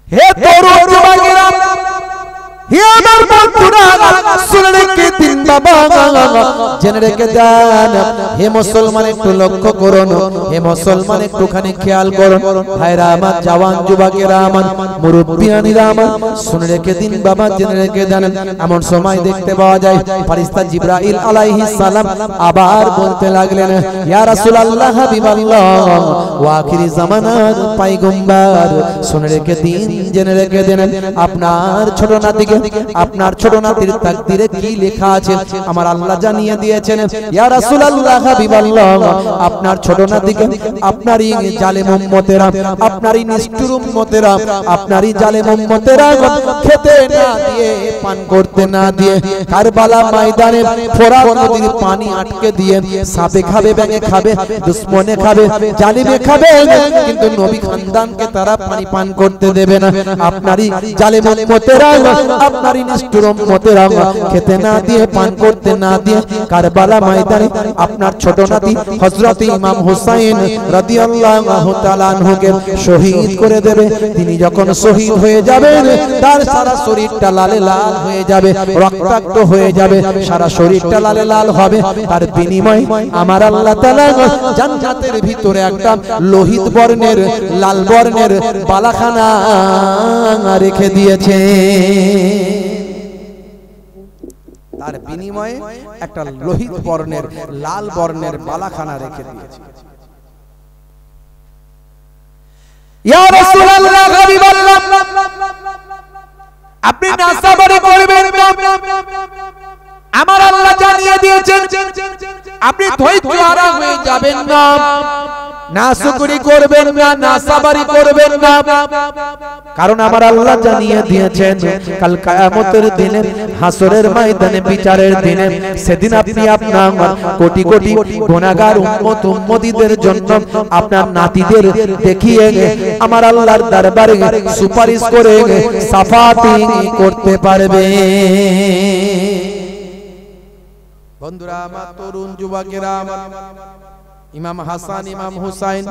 হে তরুণ যুবকেরা, হে আমার বন্ধুরা, শুনে রেখে দিন বাবা, জেনে রেখে দেন। হে মুসলমান একটু লক্ষ্য করুন, হে মুসলমান একটুখানি খেয়াল করুন। ভাইরা আমার, জওয়ান যুবকেরা আমার, মুরব্বিয়ানিরা আমার, শুনে রেখে দিন বাবা, জেনে রেখে দেন। এমন সময় দেখতে পাওয়া যায় ফেরেশতা জিবরাইল আলাইহিস সালাম আবার বলতে লাগলেন, ইয়া রাসূলুল্লাহ, হাবিবাল্লাহ, ওয়া আখিরি জামানার পয়গম্বর, শুনে রেখে দিন, জেনে রেখে দেন, আপনার ছোট নাতিকে, আপনার ছোট নাতির তাকদীরে কি লেখা আছে আমার আল্লাহ জানিয়ে দিয়েছেন। ইয়া রাসূলুল্লাহ, হাবিবাল্লাহ, আপনার ছোট নাতিকে আপনারই জালেম উম্মতেরা, আপনারই নিষ্ঠুর উম্মতেরা, আপনারই জালেম উম্মতেরা খেতে না দিয়ে, পান করতে না দিয়ে, কারবালা ময়দানে ফোরাত নদীর পানি আটকে দিয়ে, সাপে খাবে, ব্যাঙে খাবে, দুশমনে খাবে, জালিমে খাবে, কিন্তু নবী খানদানকে তারা পানি পান করতে দেবে না। আপনারই জালেম উম্মতেরা, আপনারই নিষ্ঠুর উম্মতেরা খেতে না দিয়ে, পান করতে না দিয়ে, কারবালা ময়দানে আপনার ছোট নাতি হযরত ইমাম হুসাইন রাদিয়াল্লাহু তাআলা আনহুকে শহীদ করে দেবে। তিনি যখন শহীদ হয়ে যাবেন, তার সারা শরীরটা লালে লাল হয়ে যাবে, রক্তাক্ত হয়ে যাবে, সারা শরীরটা লালে লাল হবে। তার বিনিময়ে আমার আল্লাহ তাআলা জান্নাতের ভিতরে একটা লোহিত বর্ণের, লাল বর্ণের বালাখানা রেখে দিয়েছে। তার বিনিময়ে একটা লোহিত বর্ণের, লাল বর্ণের বালাখানা রেখে দিয়েছে। ইয়া রাসূলুল্লাহ, হাবিবাল্লাহ, আপনি নাসাবারি করবেন না, আমার আল্লাহ জানিয়ে দিয়েছেন। আপনি ধৈর্য হারা হয়ে যাবেন না, নাশুকরি করবেন না, নাসাবারি করবেন না, কারণ আমার আল্লাহ জানিয়ে দিয়েছেন কাল কিয়ামতের দিনে, হাসরের ময়দানে, বিচারের দিনে, সেদিন আপনি আপনার কোটি কোটি গুনাহগার উম্মত উম্মতীদের জন্য আপনার নাতিদের দেখিয়ে আমার আল্লাহর দরবারে সুপারিশ করে সাফাতি করতে পারবে। বন্ধুরা আমার, তরুণ যুবকেরা আমার, ইমাম হাসান, ইমাম হুসাইন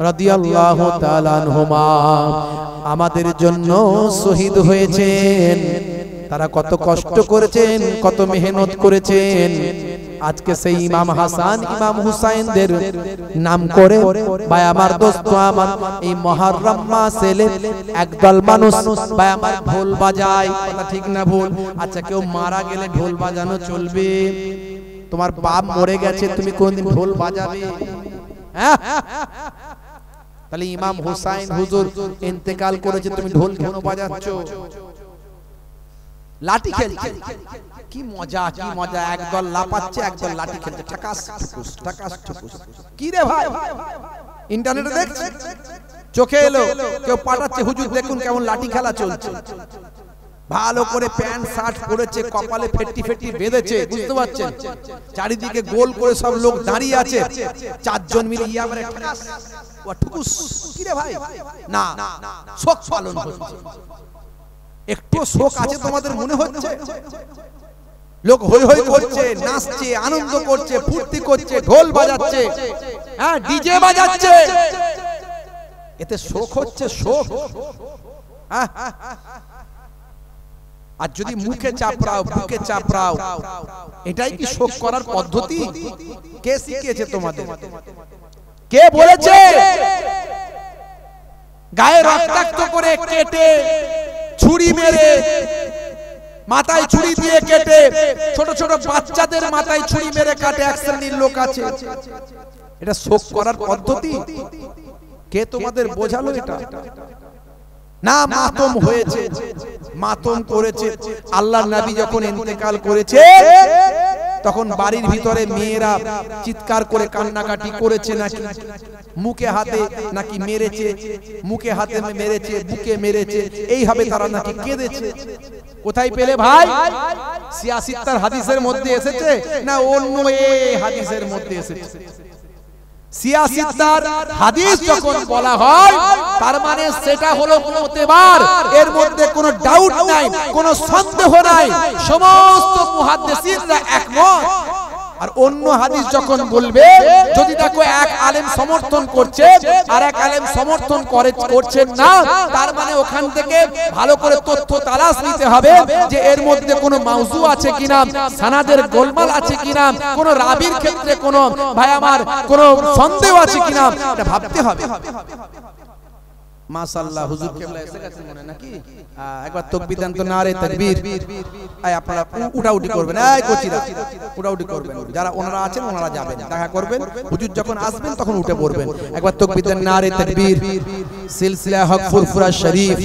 রাদিয়াল্লাহু তাআলা আনহুমা আমাদের জন্য শহীদ হয়েছেন। তারা কত কষ্ট করেছেন, কত মেহনত করেছেন। আজকে সেই ইমাম হাসান, ইমাম হুসাইনদের নাম করে ভাই আমার, দোস্ত আমার, এই মুহররম মাসে একদল মানুষ ভাই আমার ঢোল বাজায়। কথা ঠিক না ভুল? আচ্ছা, কেউ মারা গেলে ঢোল বাজানো চলবে? তোমার বাপ মরে গেছে, তুমি কোনদিন ঢোল বাজাবে? হ্যাঁ, তাহলে ইমাম হুসাইন হুজুর ইন্তেকাল করেছে, তুমি ঢোল কেন বাজাচ্ছ? লাঠি খেলছে, কি মজা, কি মজা! একদল লাপাচ্ছে, একদল লাঠি খেলছে, ঠাকাস ঠুকুস, ঠাকাস ঠুকুস। কি রে ভাই, ইন্টারনেটে দেখছি, চোখে এলো, কেউ পাঠাচ্ছে, হুজুর দেখুন কেমন লাঠি খেলা চলছে। ভালো করে প্যান্ট শার্ট পরেছে, কপালে ফেট্টি ফেট্টি বেঁধেছে, বুঝতে পারছেন? চারিদিকে গোল করে সব লোক দাঁড়িয়ে আছে, চারজন মিলে ইয়া করে ঠাকাস ও ঠুকুস। কি রে ভাই, না, শোক পালন হচ্ছে। একটু শোক আছে তোমাদের মনে হচ্ছে? লোক হই হই করছে, নাচছে, আনন্দ করছে, ফুর্তি করছে, ঢোল বাজাচ্ছে, হ্যাঁ, ডিজে বাজাচ্ছে, এতে শোক হচ্ছে? শোক? আর যদি মুখে চাপড়াও, বুকে চাপড়াও, এটাই কি শোক করার পদ্ধতি? কে শিখিয়েছে তোমাদের? কে বলেছে? গায়ে রক্তাক্ত করে, কেটে, ছুরি মেরে, মাথায় ছুরি দিয়ে কেটে, ছোট ছোট বাচ্চাদের মাথায় ছুরি মেরে কাটে, এক শ্রেণীর লোক আছে। এটা শোক করার পদ্ধতি? কে তোমাদের বোঝালো এটা? না, মাতম হয়েছে, মাতম করেছে। আল্লাহর নবী যখন ইন্তেকাল করেছে, তখন বাড়ির ভিতরে মেয়েরা চিৎকার করে কান্নাকাটি করেছে, নাকি মুখে হাতে নাকি মেরেছে, মুখে হাতে মেরেছে, বুকে মেরেছে, এইভাবে তারা নাকি কেঁদেছে। কোথায় পেলে ভাই? সিয়াসিত্তার হাদিসের মধ্যে এসেছে না অন্য এই হাদিসের মধ্যে এসেছে? সিয়াসিত্তার হাদিস যখন বলা হয়, তার মানে সেটা হলো মুতেবার, এর মধ্যে কোনো ডাউট নাই, কোনো সন্দেহ নাই, সমস্ত মুহাদ্দিসিনরা একমত। আর অন্য হাদিস যখন বলবে, যদি দেখো এক আলেম সমর্থন করছে আর এক আলেম সমর্থন করছেন না, তার মানে ওখানে ওখান থেকে ভালো করে তথ্য তালাশ নিতে হবে যে এর মধ্যে কোনো মাউজু আছে কিনা, সানাদের গোলমাল আছে কিনা, কোনো রাবির ক্ষেত্রে কোনো ভাই আমার কোনো সন্দেহ আছে কিনা, এটা ভাবতে হবে। মাশাআল্লাহ, হুজুর কেবলা এসে গেছে মনে নাকি? একবার তাকবীর দেন তো, নারে তাকবীর। এই আপনারা উঠাউঠি করবেন, এই কোচিরা উঠাউঠি করবেন, যারা ওনারা আছেন ওনারা যাবেন, দেখা করবেন, হুজুর যখন আসবেন তখন উঠে পড়বেন। একবার তাকবীর দেন, নারে তাকবীর। সিলসিলা হক ফুরফুরা শরীফ,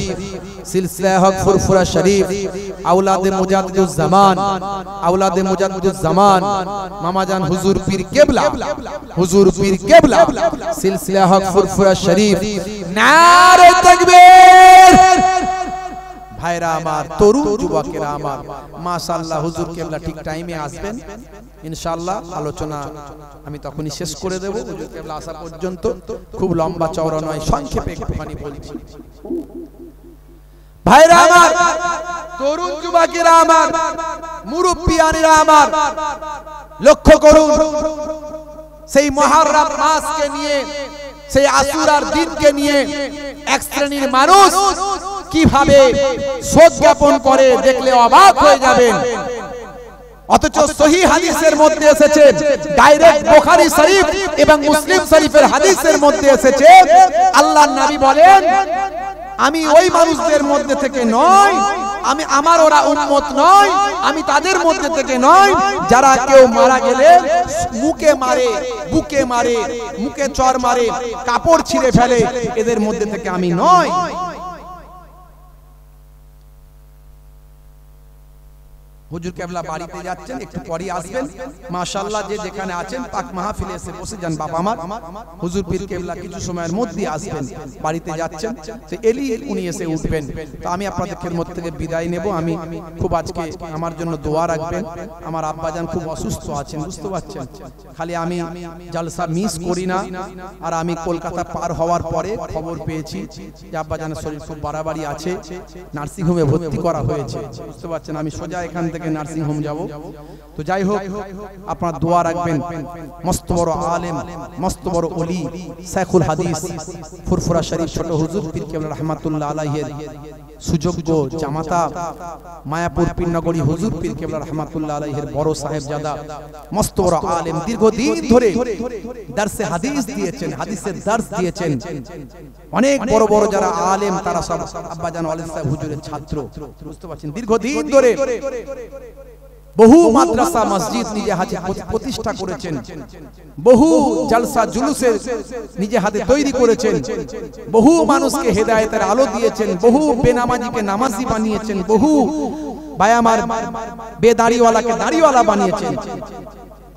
সিলসিলা হক ফুরফুরা শরীফ, আওলাদে মুজাদ্দিদুজ জামান, আওলাদে মুজাদ্দিদুজ জামান মামাজান হুজুর পীর কেবলা, হুজুর পীর কেবলা, সিলসিলা হক ফুরফুরা শরীফ, নারে তাকবীর। ভাইরা আমার, তরুণ যুবকেরা আমার, মাশাআল্লাহ হুজুর কেবলা ঠিক টাইমে আসবেন ইনশাআল্লাহ। আলোচনা আমি তখনই শেষ করে দেব, হুজুর কেবলা আসা পর্যন্ত। খুব লম্বা চওড়া নয়, সংক্ষেপে একটুখানি বলছি। ভাইরা আমার, তরুণ যুবকেরা আমার, মুরব্বিয়ানেরা আমার, লক্ষ্য করুন, সেই মুহররম মাসকে নিয়ে, সেই আশুরার দিনকে নিয়ে এক শ্রেণীর মানুষ কিভাবে শোক জ্ঞাপন করে দেখলে অবাক হয়ে যাবেন। অথচ সহিহ হাদিসের মধ্যে এসেছে, ডাইরেক্ট বুখারী শরীফ এবং মুসলিম শরীফের হাদিসের মধ্যে এসেছে, আল্লাহর নবী বলেন, আমি ওই মানুষদের মধ্যে থেকে নয়, আমি আমার ওরা উম্মত নয়, আমি তাদের মধ্যে থেকে নয় যারা কেউ মারা গেলে মুখে মারে, বুকে মারে, মুখে চর মারে, কাপড় ছিঁড়ে ফেলে, এদের মধ্যে থেকে আমি নয়। হুজুর কেবলা বাড়িতে যাচ্ছেন, একটু পরে আসবেন। মাশাআল্লাহ, যে যেখানে আছেন পাক মাহফিলে এসে বসে যান বাবা আমার। হুজুর পীর কেবলা কিছু সময়ের মধ্যে আসবেন, বাড়িতে যাচ্ছেন, তো এলি উনি এসে উঠবেন। তো আমি আপনাদের খেদমত থেকে বিদায় নেব। আমি খুব আজকে আমার জন্য দোয়া রাখবেন। আমার আব্বাজান খুব অসুস্থ আছেন, বুঝতে পারছেন। খালি আমি জলসা মিস করি না, আর আমি কলকাতা পার হওয়ার পরে খবর পেয়েছি যে আব্বাজানের শরীর খুব বাড়াবাড়ি আছে, নার্সিং হোমে ভর্তি করা হয়েছে, বুঝতে পারছেন। আমি সোজা এখান থেকে নার্সিং হোম যাব। তো যাই হোক, আপনারা দোয়া রাখবেন। মস্ত বড় আলেম, মস্ত বড় ওলি, শেখুল হাদিস, ফুরফুরা শরীফ ছোট হুজুর পীর কেবলা রাহমাতুল্লাহ আলাইহির সুযোগ্য জামাতা মায়াপুর পীরনগরী হুজুর পীর কেবলা রাহমাতুল্লাহ আলাইহির বড় সাহেবজাদা, মস্ত বড় আলেম, দীর্ঘদিন ধরে দারসে হাদিস দিয়েছেন, হাদিসের দার্স দিয়েছেন। অনেক বড় বড় যারা আলেম তারা সব আব্বাজান ওয়ালিদ সাহেব হুজুরের ছাত্র, বুঝতে পারছেন। দীর্ঘদিন ধরে বহু মাদ্রাসা মসজিদ নিজে হাতে প্রতিষ্ঠা করেছেন, বহু জলসা জুলুসের নিজে হাতে তৈরি করেছেন, বহু মানুষকে হেদায়েতের আলো দিয়েছেন, বহু বেনামাজিকে নামাজি বানিয়েছেন, বহু বায়ামার বেদাড়িওয়ালাকে দাড়িওয়ালা বানিয়েছেন।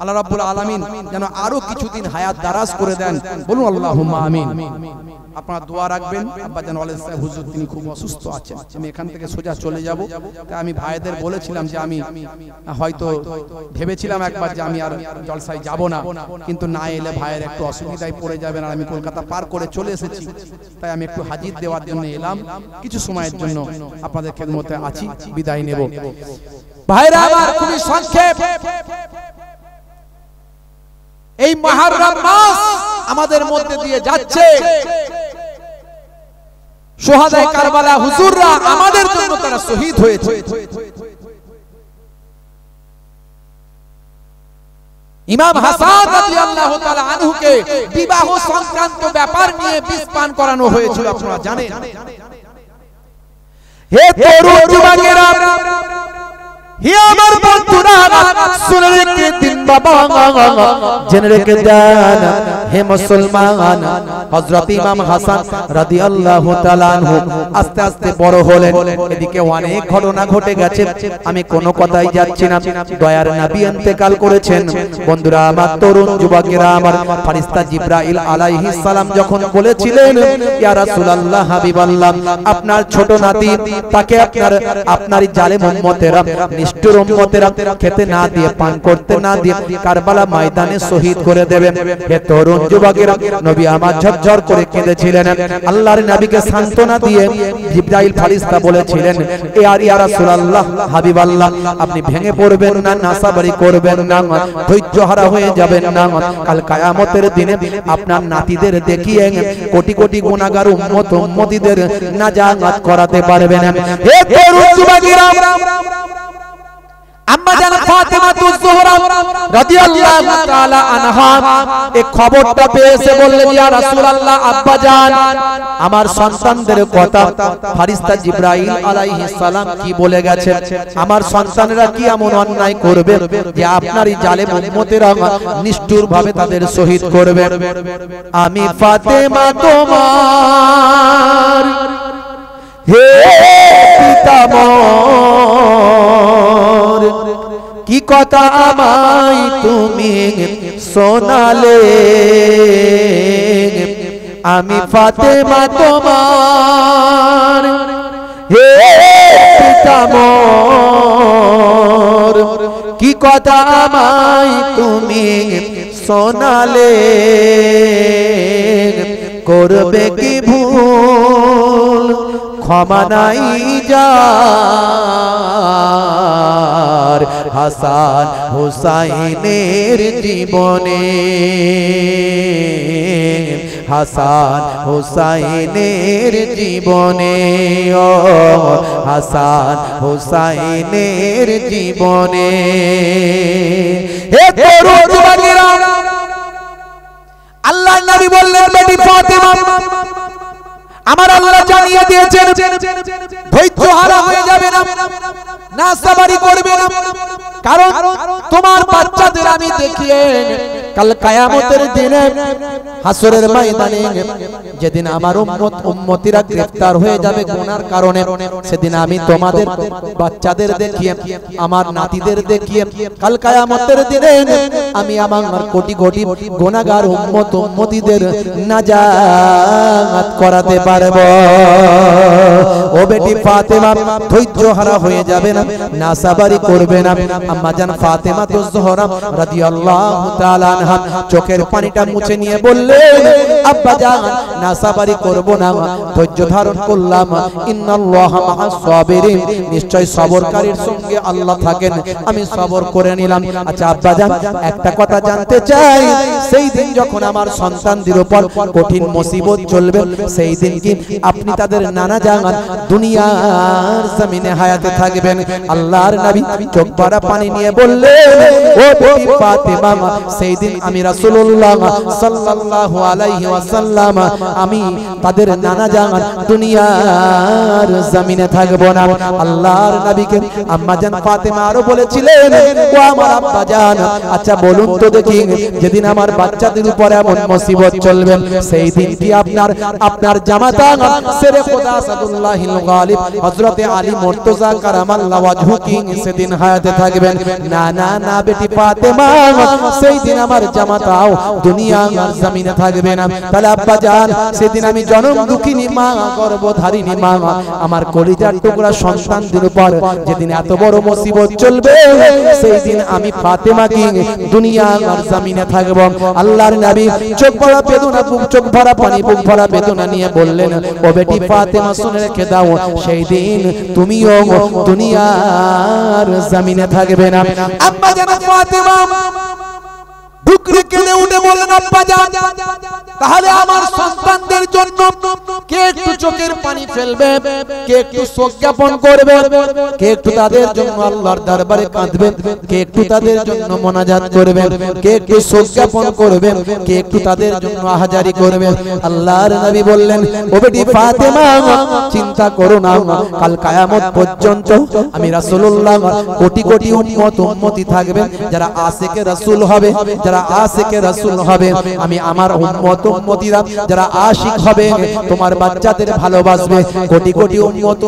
আল্লাহ রাব্বুল আলামিন যেন আরো কিছুদিন হায়াত দারাজ করে দেন, বলুন আল্লাহুম্মা আমিন। আপনারা দোয়া রাখবেন। আব্বাজান ওয়ালিদ সাহেব হুজুর তিনি খুব অসুস্থ আছেন। আমি এখান থেকে সোজা চলে যাব। তাই আমি ভাইদের বলেছিলাম যে আমি হয়তো ভেবেছিলাম একবার যে আমি আর জলসায় যাব না, কিন্তু না এলে ভাইয়ের একটু অসুবিধায় পড়ে যাবেন, আর আমি কলকাতা পার করে চলে এসেছি। তাই আমি একটু হাজির দেওয়ার জন্য এলাম, কিছু সময়ের জন্য আপনাদের খেদমতে আছি, বিদায় নেব। ভাইরা আমার, খুবই সংক্ষেপ, এই মুহররম মাস আমাদের মধ্যে দিয়ে যাচ্ছে। শুহাদায়ে কারবালা হুজুররা আমাদের জন্য তারা শহীদ হয়েছে। ইমাম হাসান রাদিয়াল্লাহু তাআলা আনহুকে বিবাহ সংক্রান্ত ব্যাপার নিয়ে বিষ পান করানো হয়েছিল, আপনারা জানেন। হে তরুণ যুবকেরা, হে আমার বন্ধুরা, শুনে রেখে দিন বাবা, জেনে রেখে দেন হে মুসলমান, হযরত ইমাম হাসান রাদিয়াল্লাহু তাআলা আনহু আস্তে আস্তে বড় হলেন। এদিকে অনেক ঘটনা ঘটে গেছে, আমি কোনো কথাই যাচ্ছি না। দয়ার নবী ইন্তেকাল করেছেন। বন্ধুরা আমার, তরুণ যুবকেরা আমার, ফেরেশতা জিবরাইল আলাইহিস সালাম যখন বলেছিলেন, ইয়া রাসূলুল্লাহ, হাবিবাল্লাহ, আপনার ছোট নাতি তাকে আপনার জালেম উম্মতেরা, নিষ্ঠুর উম্মতেরা খেতে না দিয়ে, পান করতে না দিয়ে দিয়ে কারবালা ময়দানে শহীদ করে দেবেন। হে তরুণ যুবকেরা, নবী আমার ঝরঝর করে কেঁদেছিলেন। আল্লাহর নবীকে সান্ত্বনা দিয়ে জিবরাইল ফেরেশতা বলেছিলেন, ইয়া রাসূলুল্লাহ, হাবিবাল্লাহ, আপনি ভেঙে পড়বেন না, নাসাবারি করবেন না, ধৈর্য হারা হয়ে যাবেন না। কাল কিয়ামতের দিনে আপনার নাতিদের দেখিয়ে কোটি কোটি গুনাহগার উম্মতিদের নাজাত করাতে পারবেন। হে তরুণ যুবকেরা, আম্মা জান ফাতেমা তুজ-জোহরা রাদিয়াল্লাহু তাআলা আনহা এই খবরটা পেয়েছে, বললেন, ইয়া রাসূলুল্লাহ, আব্বা জান, আমার সন্তানদের কথা ফেরেশতা জিবরাইল আলাইহিস সালাম কি বলে গেছেন? আমার সন্তানরা কি এমন অন্যায় করবে যে আপনার এই জালেম উম্মতেরা নিষ্ঠুরভাবে তাদের শহীদ করবে? আমি ফাতেমা তোমার হে পিতামহ, কি কথা আমায় তুমি শোনালে? আমি ফাতেমা তোমার হে পিতামহ, কি কথা আমায় তুমি শোনালে? করবে কি ভুল ক্ষমা নাই যার হাসান হুসাইনের জীবনে, হাসান হুসাইনের জীবনে, ও হাসান হুসাইনের জীবনে। হে তরুণ যুবকেরা, আল্লাহর নবী বললেন, বেটি ফাতেমা, আমার আল্লাহ জানিয়ে দিয়েছেন ধৈর্য হারা হয়ে যাবে না, নাসাবারি করবে না, কারণ তোমার বাচ্চাদের আমি দেখিয়ে কাল কিয়ামতের দিনে হাসরের ময়দানে যেদিন আমার উম্মতিরা গ্রেফতার হয়ে যাবে গুনার কারণে, সেদিন আমি তোমাদের বাচ্চাদের দেখিয়ে, আমার নাতিদের দেখিয়ে কাল কিয়ামতের দিনে আমি আমার কোটি কোটি গুনাহগার উম্মতিদের নাজাত করাতে পারবো। ও বেটি ফাতেমা, ধৈর্য হারা হয়ে যাবে না, নাসাবারি করবে না। আম্মা জান ফাতেমা তুজ-জোহরা রাদিয়াল্লাহু তাআলা আনহা চোখের পানিটা মুছে নিয়ে বললেন, আব্বা জান, নাসাবারি করব না, ধৈর্য ধারণ করলাম। ইন্নাল্লাহা মা'আস সাবিরিন, নিশ্চয় সবরকারীর সঙ্গে আল্লাহ থাকেন, আমি সবর করে নিলাম। আচ্ছা আব্বা জান, একটা কথা জানতে চাই, সেই দিন যখন আমার সন্তানদের উপর কঠিন মুসিবত চলবে, সেই দিন কি আপনি তাদের নানা জান দুনিয়ার জমিনে হায়াতে থাকবেন? আল্লাহর নবী চোখ ভরা পানি নিয়ে বললেন, ও বেটি ফাতেমা, সেই দিন আমি রাসূলুল্লাহ সাল্লাল্লাহু আলাইহি ওয়াসাল্লাম, আমি তাদের নানা জান দুনিয়ার জমিনে থাকবো না। আল্লাহর নবীকে আম্মা জান ফাতেমা আরো বলেছিলেন, ও আমার আব্বা জান, আচ্ছা বলুন তো দেখি, যেদিন আমার বাচ্চাদের উপর এমন মুসিবত চলবে, সেই দিন কি আপনার জামাতা শেরে খোদা আসাদুল্লাহিল গালিব হযরত আলী মুর্তজা কারামাল্লাহু ওয়াজহু কি সেদিন হায়াতে থাকবেন? না না না বেটি ফাতেমা, সেই দিন আমার জামাতাও দুনিয়ার জমিনে থাকবে না। তাহলে আব্বা জান, সেদিন আমি জনম দুঃখিনী মা, গর্ভধারিণী মা, আমার কলিজার টুকরা সন্তানদের উপর যেদিন এত বড় মুসিবত চলবে, সেই দিন আমি ফাতেমা কি দুনিয়ার জমিনে থাকব। আল্লাহর নবী চোখ ভরা বেদনা, চোখ ভরা পানি, বুক ভরা বেদনা নিয়ে বললেন, ও বেটি ফাতেমা, শুনে রেখে দাও, সেই দিন তুমিও দুনিয়ার জমিনে থাকবে না। আম্মা জান ফাতেমা বুকরে কেঁদে উঠে বললেন, আব্বা জান, তাহলে আমার সন্তানদের জন্য কে একটু চোখের পানি ফেলবে, কে একটু শোক জ্ঞাপন করবে, কে একটু তাদের জন্য আল্লাহর দরবারে কাঁদবে, কে একটু তাদের জন্য মোনাজাত করবে, কে একটু শোক জ্ঞাপন করবে, কে একটু তাদের জন্য আহাজারি করবে? আল্লাহর নবী বললেন, ও বেটি ফাতেমা, চিন্তা করো না, কাল কিয়ামত পর্যন্ত আমি রাসূলুল্লাহ কোটি কোটি উম্মতি থাকবে, যারা আশিকে রাসূল হবে, যারা আশিকে রাসূল হবে, আমি আমার উম্মতিরা যারা আশিক হবে, তোমার বাচ্চাদের ভালোবাসবে, কোটি কোটি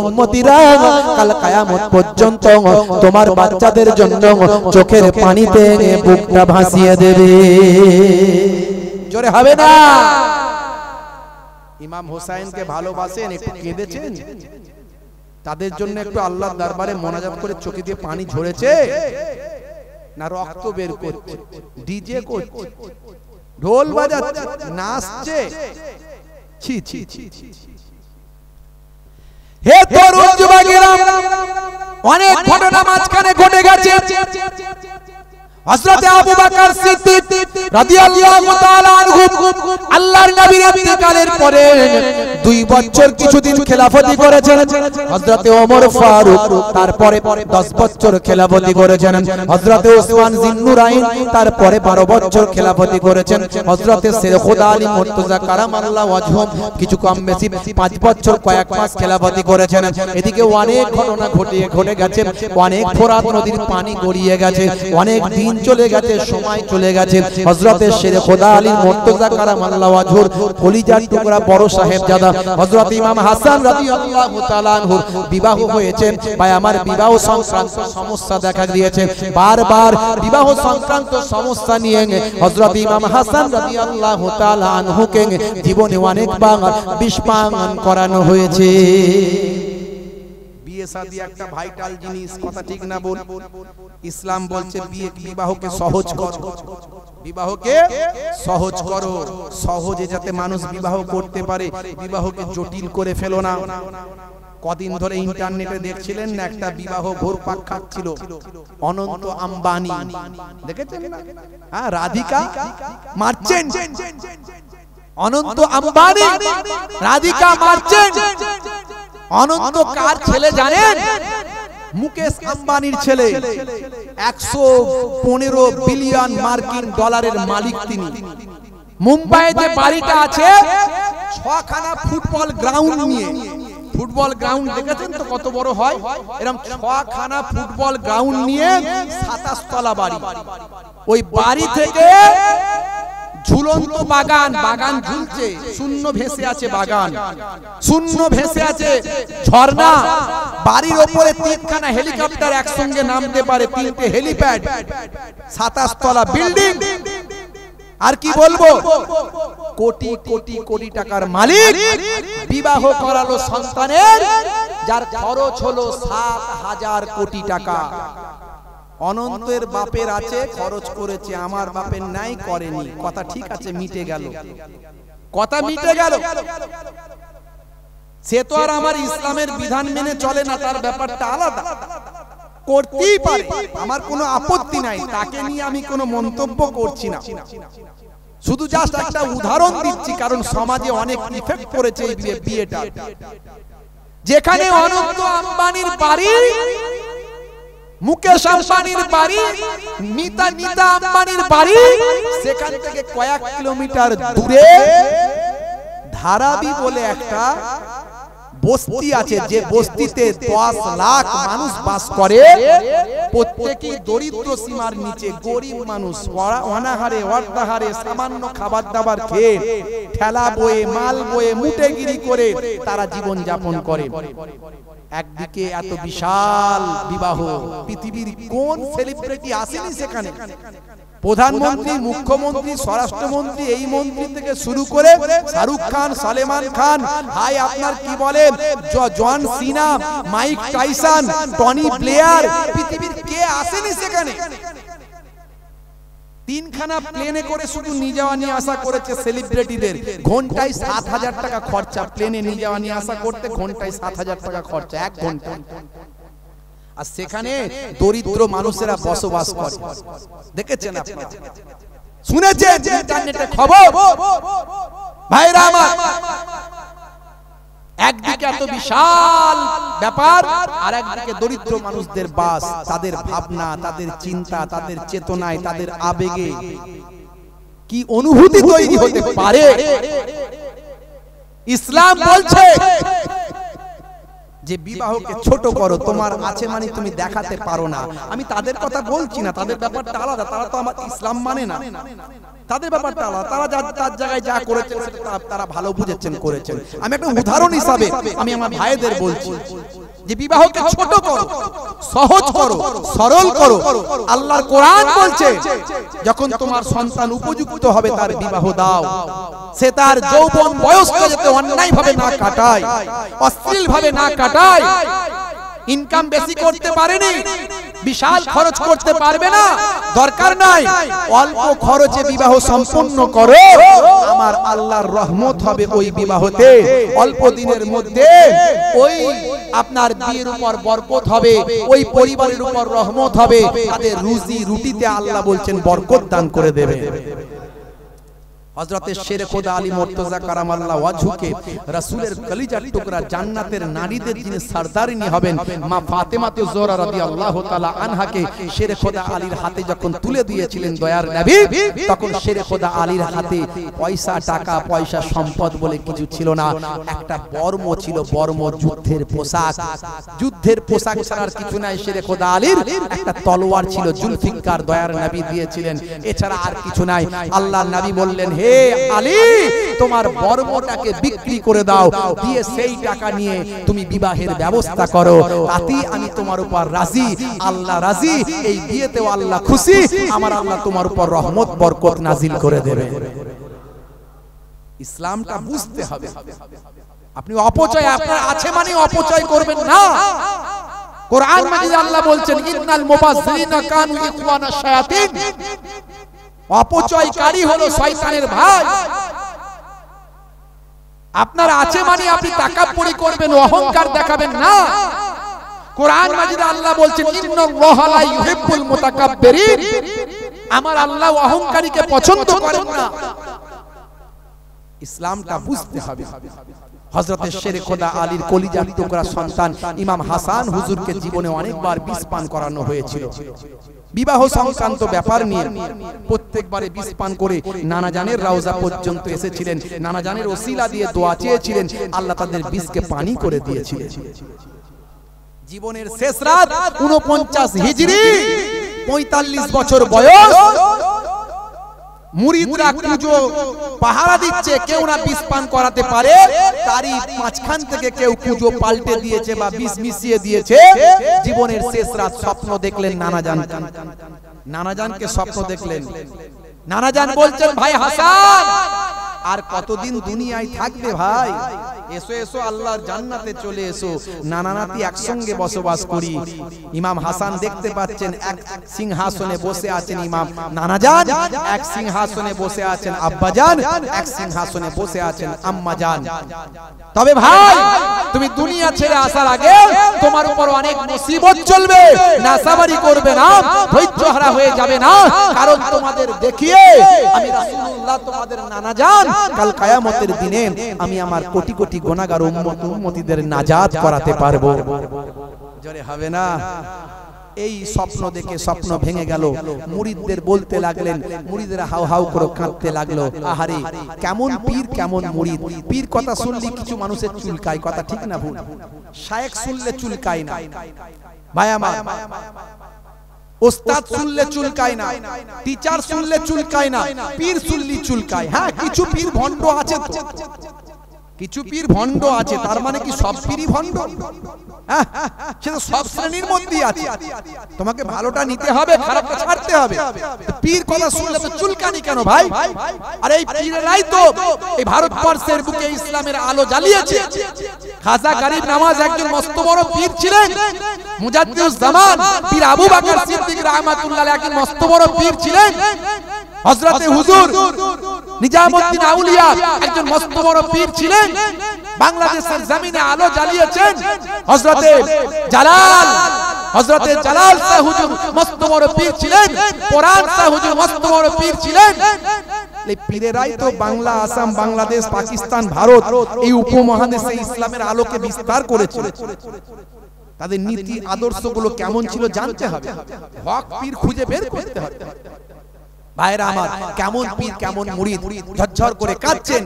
উম্মতিরা কাল কিয়ামত পর্যন্ত তোমার বাচ্চাদের জন্য চোখের পানিতে বুকটা ভাসিয়ে দেবে। জোরে হবে না? ইমাম হোসেনকে ভালোবাসেন, একটু কেঁদেছেন, তাদের জন্য একটু আল্লাহর দরবারে মোনাজাত করে চোখে দিয়ে পানি ঝরেছে? না রক্ত বের করছে, ডিজে করছে, ঢোল বাজাচ্ছে, নাচছে। ছি ছি ছি। হে তরুণ যুবকেরা, অনেক ঘটনা মাঝখানে ঘটে গেছে। হযরত আবু বকর সিদ্দিক রাদিয়াল্লাহু তাআলা আনহু আল্লাহর নবীর ইন্তেকালের পরে 2 বছর কিছুদিন খেলাফতি করেছেন। হযরত ওমর ফারুক তারপরে 10 বছর খেলাফতি করেছেন। হযরত ওসমান জিন্নুরাইন তারপরে 12 বছর খেলাফতি করেছেন। হযরত শেখ আলী মুর্তজা কারামাল্লাহু ওয়াজহুম কিছু কম বেশি 5 বছর কয়েক মাস খেলাফতি করেছেন। এদিকে অনেক ঘটনা ঘটে গেছে, অনেক ফোরাত নদীর পানি গড়িয়ে গেছে, অনেক দিন চলে গেছে, সময় চলে গেছে। হযরত শেখ আলী মুর্তজা কারামাল্লাহু ওয়াজহুর কলিজার টুকরা বড় সাহেবজাদা হযরত ইমাম হাসান রাদিয়াল্লাহু তাআলা আনহুর বিবাহ হয়েছে। ভাই আমার, বিবাহ সংক্রান্ত সমস্যা দেখা দিয়েছে। বারবার বিবাহ সংক্রান্ত সমস্যা নিয়ে হযরত ইমাম হাসান রাদিয়াল্লাহু তাআলা আনহুকে জীবনে অনেকবার বিষপান করানো হয়েছে। বিয়ে শাদী একটা ভাইটাল জিনিস, কথা ঠিক না বল? ইসলাম বলছে বিবাহকে সহজ করো, বিবাহকে সহজ করো, সহজে যাতে মানুষ বিবাহ করতে পারে, বিবাহকে জটিল করে ফেলো না। কদিন ধরে ইন্টারনেটে দেখছিলেন না, একটা বিবাহ ঘুরপাক খাচ্ছিল, অনন্ত আম্বানি, দেখেছেন না? হ্যাঁ, রাধিকা মার্চেন্ট, অনন্ত আম্বানি, রাধিকা মার্চেন্ট। অনন্ত কার ছেলে জানেন? মুকেশ আম্বানির ছেলে। 115 বিলিয়ন মার্কিন ডলারের মালিক তিনি। মুম্বাইয়ে যে বাড়িটা আছে, 6খানা ফুটবল গ্রাউন্ড নিয়ে, ফুটবল গ্রাউন্ড দেখেছেন তো কত বড় হয়? এরকম 6খানা ফুটবল গ্রাউন্ড নিয়ে 27 তলা বাড়ি। ওই বাড়ি থেকে ঝুলন্ত বাগান, বাগান ঝুলছে, শূন্য ভেসে আছে বাগান, শূন্য ভেসে আছে ঝর্ণা। বাড়ির উপরে 3খানা হেলিকপ্টার একসঙ্গে নামতে পারে, 3টে হেলিপ্যাড, 27 তলা বিল্ডিং। আর কি বলবো, কোটি কোটি কোটি টাকার মালিক। বিবাহ করালো সন্তানের, যার খরচ হলো 7,000 কোটি টাকা। অনন্তের বাপের আছে, খরচ করেছে, আমার বাপের নাই, করেনি। কথা ঠিক আছে, মিটে গেল, কথা মিটে গেল। সে তো আর আমার ইসলামের বিধান মেনে চলে না, তার ব্যাপারটা আলাদা, করতেই পারে, আমার কোনো আপত্তি নাই, তাকে নিয়ে আমি কোনো মন্তব্য করছি না। শুধু জাস্ট একটা উদাহরণ দিচ্ছি, কারণ সমাজে অনেক ইফেক্ট পড়েছে এই বিয়েটা। যেখানে অনন্ত আম্বানির বাড়ি, মুকেশ আম্বানির বাড়ি, নীতা আম্বানির বাড়ি, সেখান থেকে কয়েক কিলোমিটার দূরে ধারাবি বলে একটা বস্তি আছে, যে বস্তিতে 10 লাখ মানুষ বাস করে। প্রত্যেকেই দরিদ্র সীমার নিচে, গরিব মানুষ, অনাহারে অর্ধাহারে সামান্য খাবার দাবার খেয়ে, ঠেলা বয়ে, মাল বয়ে, মুটেগিরি করে তারা জীবন যাপন করে। একদিকে এত বিশাল বিবাহ, পৃথিবীর কোন সেলিব্রিটি আসেনি সেখানে? প্রধানমন্ত্রী, মুখ্যমন্ত্রী, স্বরাষ্ট্রমন্ত্রী, এই মন্ত্রী থেকে শুরু করে শাহরুখ খান, সলমান খান, হাই আপনার কি বলে, জন সিনা, মাইক টাইসন, টনি ব্লেয়ার, পৃথিবীর কে আসেনি সেখানে? 3খানা প্লেনে করে শুধু নিয়ে যাওয়া নিয়ে আসা করেছে সেলিব্রিটিদের। ঘন্টায় 7,000 টাকা খরচা, প্লেনে নিয়ে যাওয়া নিয়ে আসা করতে ঘন্টায় 7,000 টাকা খরচা, 1 ঘন্টা। আর সেখানে দরিদ্র মানুষেরা বসবাস করে, দেখেছেন আপনারা, শুনেছেন ইন্টারনেটে খবর? ভাইরা আমার, একদিকে এত বিশাল ব্যাপার, আর একদিকে দরিদ্র মানুষদের বাস, তাদের ভাবনা, তাদের চিন্তা, তাদের চেতনায়, তাদের আবেগে কি অনুভূতি তৈরি হতে পারে। ইসলাম বলছে যে বিবাহকে ছোট করো, তোমার আছে মানে তুমি দেখাতে পারো না। আমি তাদের কথা বলছি না, তাদের ব্যাপারটা আলাদা, তারা তো আমার ইসলাম মানে না, তাদের ব্যাপারটা আলাদা, তারা তার জায়গায় যা করেছেন তারা ভালো বুঝেছেন, করেছেন। আমি একটা উদাহরণ হিসাবে আমি আমার ভাইদের বলছি যে বিবাহকে ছোট করো, সহজ করো, সরল করো। আল্লাহর কোরআন বলছে যখন তোমার সন্তান উপযুক্ত হবে তার বিবাহ দাও। সে তার যৌবন বয়সকে যাতে অন্যায় ভাবে না কাটায়, অশ্লীল ভাবে না কাটায়। ইনকাম বেশি করতে পারেনি, বিশাল খরচ করতে পারবে না, দরকার নাই, অল্প খরচে বিবাহ সম্পন্ন করো, আমার আল্লাহর রহমত হবে ওই বিবাহতে। অল্প দিনের মধ্যে ওই আপনার বিয়ের উপর বরকত হবে, ওই পরিবারের উপর রহমত হবে, তাদের রুজি রুটিতে আল্লাহ বলছেন বরকত দান করে দেবে। হযরতে শেরে খোদা আলী মুর্তজা কারামাল্লাহু ওয়াজহুকে রাসূলের কলিজার টুকরা জান্নাতের নারীদের যিনি সরদারিনী হবেন মা ফাতেমাতে জোহরা রাদিয়াল্লাহু তাআলা আনহাকে শেরে খোদা আলীর হাতে যখন তুলে দিয়েছিলেন দয়ার নবী, তখন শেরে খোদা আলীর হাতে পয়সা, টাকা পয়সা, সম্পদ বলে কিছু ছিল না। একটা বর্ম ছিল, বর্ম যুদ্ধের পোশাক, যুদ্ধের পোশাক ছাড়া কিছু নাই। শেরে খোদা আলীর একটা তলোয়ার ছিল, জুলফিকার দয়ার নবী দিয়েছিলেন, এছাড়া আর কিছু নাই। আল্লাহর নবী বললেন, হে আলী, তোমার বর্মটাকে বিক্রি করে দাও, দিয়ে সেই টাকা নিয়ে তুমি বিবাহের ব্যবস্থা করো, তাতেই আমি তোমার উপর রাজি, আল্লাহ রাজি, এই বিয়েতেও আল্লাহ খুশি, আমার আল্লাহ তোমার উপর রহমত বরকত নাজিল করে দেবে। ইসলামটা বুঝতে হবে। আপনি অপচয়, আপনার আছে মানে অপচয় করবেন না। কোরআন মাজিদে আল্লাহ বলছেন, ইন্নাল মুবাযযিরিনা কানু ইখওয়ানাশ শায়াতিন, অপচয়কারী হলো শয়তানের ভাই। আপনার আছে মানে আপনি তাকাব্বুরি করবেন, অহংকার দেখাবেন না। কোরআন মাজিদে আল্লাহ বলছেন, ইন্নাল্লাহা লা ইউহিব্বুল মুতাকাব্বিরিন, আমার আল্লাহ অহংকারীকে পছন্দ করেন না। ইসলামটা বুঝতে হবে। হযরতে শেরে খোদা আলীর কলিজার টুকরা সন্তান ইমাম হাসান হুজুরকে জীবনে অনেকবার বিষ পান করানো হয়েছিল। বিবাহ সংক্রান্ত ব্যাপার নিয়ে প্রত্যেকবারে বিষ পান করে নানা জানের রওজা পর্যন্ত এসেছিলেন, নানা জানের ওসিলা দিয়ে দোয়া চেয়েছিলেন, আল্লাহ তাদের বিষকে পানি করে দিয়েছিলেন। জীবনের শেষ রাত 49 হিজরি, 45 বছর বয়স, মুরিদরা কুজো পাহারা দিচ্ছে, কেউ না বিষ পান করাতে পারে, তারই মাঝখান থেকে কেউ কুজো পাল্টে দিয়েছে বা বিষ মিশিয়ে দিয়েছে। জীবনের শেষ রাত স্বপ্ন দেখলেন নানাজান, নানাজানকে স্বপ্ন দেখলেন। নানাজান বলছেন, ভাই হাসান, আর কতদিন দুনিয়ায় থাকবে ভাই, এসো এসো আল্লাহর জান্নাতে চলে এসো, নানা নাতি একসঙ্গে বসবাস করি। ইমাম হাসান দেখতে পাচ্ছেন এক সিংহাসনে বসে আছেন ইমাম নানাজান, এক সিংহাসনে বসে আছেন আব্বাজান, এক সিংহাসনে বসে আছেন আম্মাজান। তবে ভাই, তুমি দুনিয়া ছেড়ে আসার আগে তোমার উপর অনেক মুসিবত চলবে, নাসাবারি করবে না, ধৈর্যহারা হয়ে যাবে না, কারণ তোমাদের দেখিয়ে আমি রাসূলুল্লাহ তোমাদের নানাজান কাল কিয়ামতের দিনে আমি আমার কোটি কোটি গুনাহগার উম্মত উম্মতিদের নাজাত করাতে পারবো। জোরে হবে না? এই স্বপ্ন দেখে স্বপ্ন ভেঙে গেল। মুরিদদের বলতে লাগলেন, মুরিদরা হাউ হাউ করে কাঁদতে লাগলো, আহারে কেমন পীর কেমন মুরিদ। পীর কথা শুনলে কিছু মানুষের চুলকায়, কথা ঠিক না ভুল? শায়েখ শুনলে চুলকায় না ভাই আমার, ওস্তাদ শুনলে চুলকায় না, টিচার শুনলে চুলকায় না, পীর শুনলে চুলকায়। হ্যাঁ, কিছু পীর ভণ্ড আছে, কিছু পীর ভণ্ড আছে, তার মানে কি সব পীরই ভণ্ড? হ্যাঁ, সেটা সব শ্রেণীর মধ্যেই আছে। তোমাকে ভালোটা নিতে হবে, খারাপটা ছাড়তে হবে। পীর কথা শুনলে তো চুলকানি কেন ভাই? আর এই পীরেরাই তো এই ভারতবর্ষের বুকে ইসলামের আলো জ্বালিয়েছে। খাজা গরিব নওয়াজ একজন মস্ত বড় পীর ছিলেন, মুজাদ্দিদুজ জামান পীর আবু বকর সিদ্দিক রাহমাতুল্লাহ আলাইহি একজন মস্ত বড় পীর ছিলেন। হযরতে হুজুর নিজামউদ্দিন আউলিয়া একজন মস্ত বড় পীর ছিলেন, বাংলাদেশের জমিনে আলো জ্বালিয়েছেন। হযরতে জালাল শাহ হুজুর মস্ত বড় পীর ছিলেন, কোরআন শাহ হুজুর মস্ত বড় পীর ছিলেন। এই পীরেরাই তো বাংলা, আসাম, বাংলাদেশ, পাকিস্তান, ভারত এই উপমহাদেশে ইসলামের আলোকে বিস্তার করেছে। তাদের নীতি আদর্শগুলো কেমন ছিল জানতে হবে, হক পীর খুঁজে বের করতে হবে। ভাইরা আমার, কেমন পীর কেমন মুরিদ ঝরঝর করে কাঁদছেন।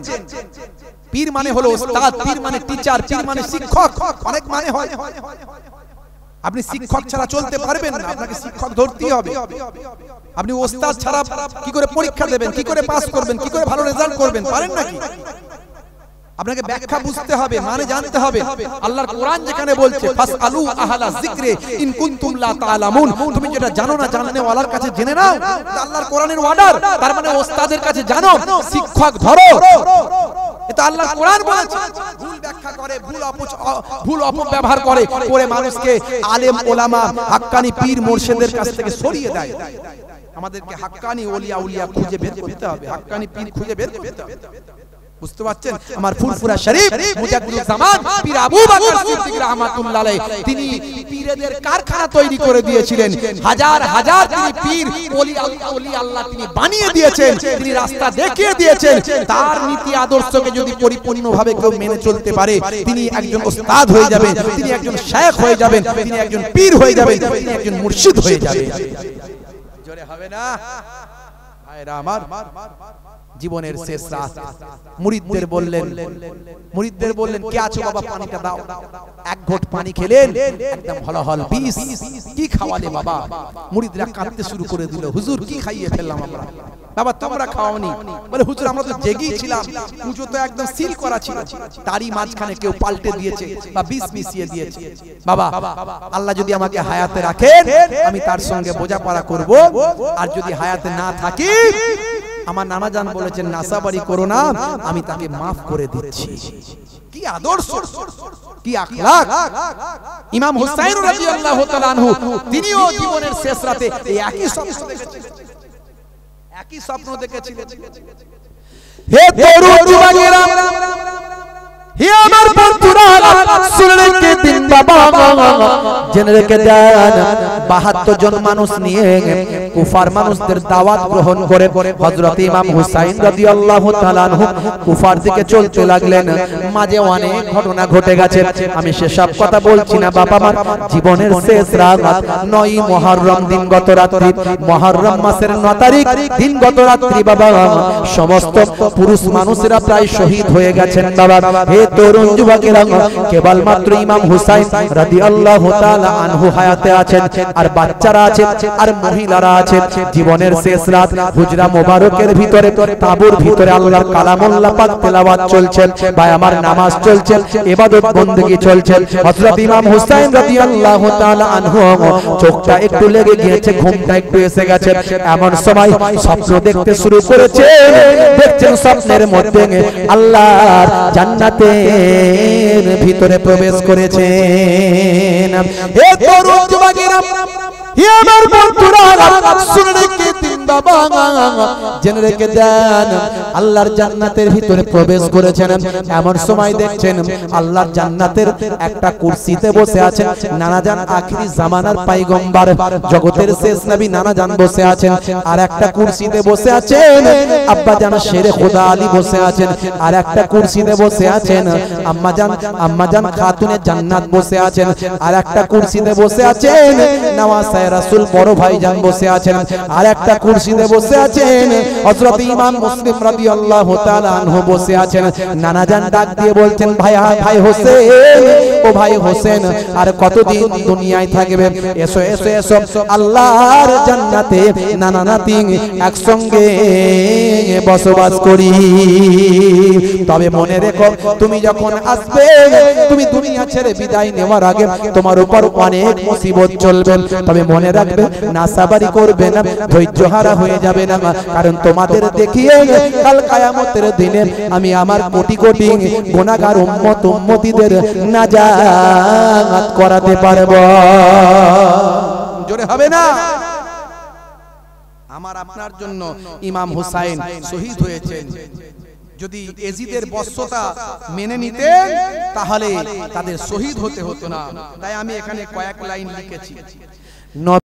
পীর মানে হলো ওস্তাদ, পীর মানে টিচার, পীর মানে শিক্ষক, অনেক মানে হয়। আপনি শিক্ষক ছাড়া চলতে পারবেন না, আপনাকে শিক্ষক ধরতেই হবে। আপনি ওস্তাদ ছাড়া কি করে পরীক্ষা দেবেন, কি করে পাস করবেন, কি করে ভালো রেজাল্ট করবেন, পারেন নাকি? আপনাকে ব্যাখ্যা বুঝতে হবে, মানে জানতে হবে। আল্লাহর কোরআন যেখানে বলছে ফাসআলু আহলা যিকরি ইন কুনতুম লা তাআলামুন, তুমি যেটা জানো না জাননে ওয়ালার কাছে জেনে নাও। আল্লাহর কোরআনের অর্ডার, তার মানে ওস্তাদের কাছে জানো, শিক্ষক ধরো। এটা আল্লাহর কোরআন বলেছে। ভুল ব্যাখ্যা করে, ভুল অপব্যবহার করে মানুষকে আলেম ওলামা হাক্কানি পীর মুর্শিদের কাছ থেকে সরিয়ে দেয়। আমাদেরকে হাক্কানি ওলিয়া উলিয়া খুঁজে বের করতে হবে, হাক্কানি পীর খুঁজে বের করতে হবে। বুঝতে পারছেন? আমার ফুলফুরা শরীফ মুজাদ্দিদুল জামান পীর আবু বকর সিদ্দিক রাহমাতুল্লাহ আলাইহি তিনি পীরদের কারখানা তৈরি করে দিয়েছিলেন। হাজার হাজার তিনি পীর ওলি আল্লাহ তিনি বানিয়ে দিয়েছেন, তিনি রাস্তা দেখিয়ে দিয়েছেন। তার নীতি আদর্শকে যদি পরিপূর্ণভাবে কেউ মেনে চলতে পারে, তিনি একজন ওস্তাদ হয়ে যাবেন, তিনি একজন শায়েখ হয়ে যাবেন, তিনি একজন পীর হয়ে যাবেন, তিনি একজন মুর্শিদ হয়ে যাবেন। জোরে হবে না ভাইরা আমার? জীবনের শেষ রাত মুরিদদের বললেন কে আছো বাবা, পানিটা দাও। এক ঘট পানি খেলেন, একদম হলহল বিষ। কি খাওয়ালে বাবা? মুরিদরা কাঁদতে শুরু করে দিল, হুজুর কি খাইয়ে ফেললাম আমরা? বাবা তোমরা খাওয়াওনি? বলে হুজুর আমরা তো জেগেই ছিলাম, পুজো তো একদম সিল করা ছিল। তারই মাঝখানে কেউ পাল্টে দিয়েছে বা বিষ মিশিয়ে দিয়েছে। বাবা আল্লাহ যদি আমাকে হায়াতে রাখেন, আমি তার সঙ্গে বোঝাপড়া করব, আর যদি হায়াতে না থাকি, আমার নানা জান বলেছেন নাসাবারি করো না, আমি তাকে মাফ করে দিচ্ছি। কি আদর্শ, কি আখলাক! ইমাম হুসাইন রাদিয়াল্লাহু তাআলা আনহু তিনিও জীবনের শেষ রাতে একই স্বপ্ন দেখেছিলেন। হে তরুণ যুবকেরা, হে আমার বন্ধুরা, শুনে রেখে দিন বাবা, জেনে রেখে দেন ৭২ জন মানুষ নিয়ে কুফার মানুষদের দাওয়াত গ্রহণ করে হযরত ইমাম হুসাইন রাদিয়াল্লাহু তাআলা আনহু কুফার দিকে চলতে লাগলেন। মাঝে অনেক ঘটনা ঘটে গেছে, আমি সেসব কথা বলছি না বাবা। আমার জীবনের শেষ রাত ৯ মুহররম দিনগত রাত্রি, মুহররম মাসের ৯ তারিখ দিনগত রাত্রি বাবা, সমস্ত পুরুষ মানুষেরা প্রায় শহীদ হয়ে গেছেন বাবা। হে তরুণ যুবকেরা, কেবলমাত্র ইমাম হুসাইন রাদিয়াল্লাহু তাআলা আনহু হায়াতে আছেন, আর বাচ্চারা আছে, আর মহিলারা আছে। জীবনের শেষ রাত হুজরা মোবারকের ভিতরে, তাঁবুর ভিতরে আল্লাহর কালামুল্লাহ পাক তেলাওয়াত চলছে, ভাই আমার নামাজ চলছে, ইবাদত বندگی চলছে। হযরত ইমাম হুসাইন রাদিয়াল্লাহু তাআলা আনহু চোখটা একটু লেগে গিয়েছে, ঘুমটা একটু এসে গেছে। এমন সময় স্বপ্ন দেখতে শুরু করেছে। দেখছেন স্বপ্নের মধ্যে আল্লাহর জান্নাতের ভিতরে প্রবেশ করেছেন। হে তরুণ যুবকেরা, হে আমার বন্ধুরা, শুনে রেখে দিন বাবা, জেনে রেখে দেন আল্লাহর জান্নাতের ভিতরে প্রবেশ করেছেন। এমন সময় দেখছেন আল্লাহর জান্নাতের একটা কুরসিতে বসে আছেন নানা জান, আখিরি জামানার পয়গম্বর, জগতের শেষ নবী নানা জান বসে আছেন। আর একটা কুরসিতে বসে আছেন আব্বা জান শেরে খোদা আলী বসে আছেন। আর একটা কুরসিতে বসে আছেন আম্মা জান খাতুনে জান্নাত বসে আছেন। আর একটা কুরসিতে বসে আছেন নওয়াসায়ে রাসূল বড় ভাইজান বসে আছেন। আর একটা কুরসিতে বসে আছেন হযরত ইমাম মুসলিম রাদিয়াল্লাহু তাআলা আনহু বসে আছেন। নানা জান ডাক দিয়ে বলছেন, ভাই হোসেন, ও ভাই হোসেন, আর কতদিন দুনিয়ায় থাকবে? এসো এসো এসো, আল্লাহর জান্নাতে নানা নাতি একসঙ্গে বসবাস করি। তবে মনে রেখো, তুমি যখন আসবে, তুমি দুনিয়া ছেড়ে বিদায় নেওয়ার আগে তোমার উপর অনেক মুসিবত চলবে। তবে মনে রাখবে, নাসাবারি করবে না, ধৈর্য হারা হয়ে যাবে না, কারণ তোমাদের দেখিয়ে কাল কিয়ামতের দিনে আমি আমার কোটি কোটি গুনাহগার উম্মতিদের নাজাত করাতে পারব। জোরে হবে না? আমার আপনার জন্য ইমাম হুসাইন শহীদ হয়েছেন। যদি এজিদের বর্ষতা মেনে নিতেন, তাহলে তাদের শহীদ হতে হতো না। তাই আমি এখানে কয়েক লাইন লিখেছি।